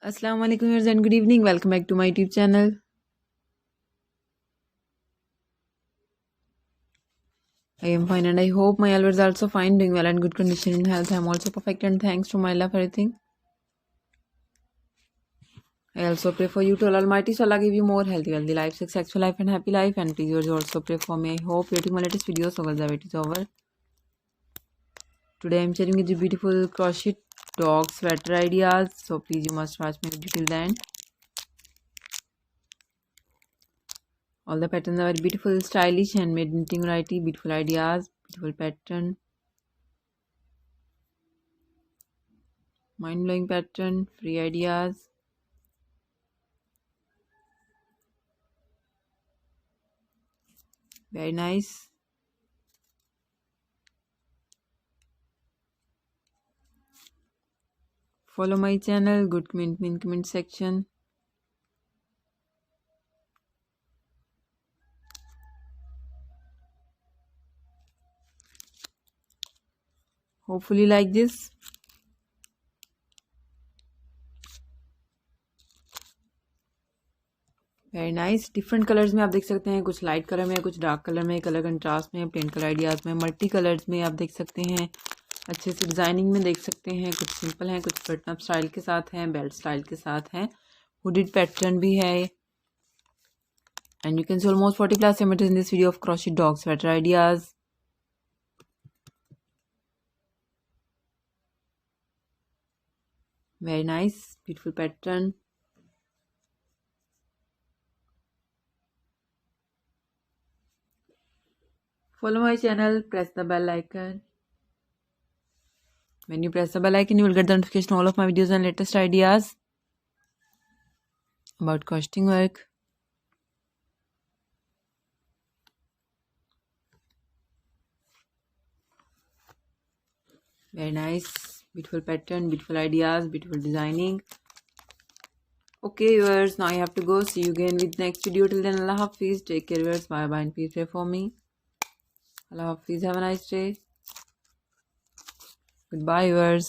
Assalamu alaikum viewers and good evening. Welcome back to my YouTube channel. I am fine and I hope my viewers are also fine, doing well and good condition in health. I am also perfect and thanks to my Allah for everything. I also pray for you to Almighty so Allah give you more healthy life, successful life and happy life, and please yours also pray for me. I hope waiting my latest video so the wait is over. Today I am sharing with you beautiful crochet dog sweater ideas, so please you must watch my video till the end. All the patterns are very beautiful, stylish, handmade knitting variety, beautiful ideas, beautiful pattern, mind-blowing pattern, free ideas. Very nice. Follow my channel, good comment in comment section. Hopefully like this. Very nice. Different colours में आप देख सकते हैं, कुछ light colour में, कुछ dark colour में, colour contrast में, प्लेन कलर आइडियाज में, मल्टी कलर्स में आप देख सकते हैं. अच्छे से डिजाइनिंग में देख सकते हैं. कुछ सिंपल हैं, कुछ बटन अप स्टाइल के साथ हैं, बेल्ट स्टाइल के साथ हैं, हुडेड पैटर्न भी है. And you can see almost 40+ images in this video of crochet dog sweater ideas. Very nice, beautiful pattern. Follow my channel, press the bell icon. When you press the bell icon, you will get the notification of all of my videos and latest ideas about crocheting work. Very nice, beautiful pattern, beautiful ideas, beautiful designing. Okay viewers, now I have to go. See you again with next video. Till then, Allah Hafiz. Take care viewers. Bye bye and please pray for me. Allah Hafiz. Have a nice day. Goodbye viewers.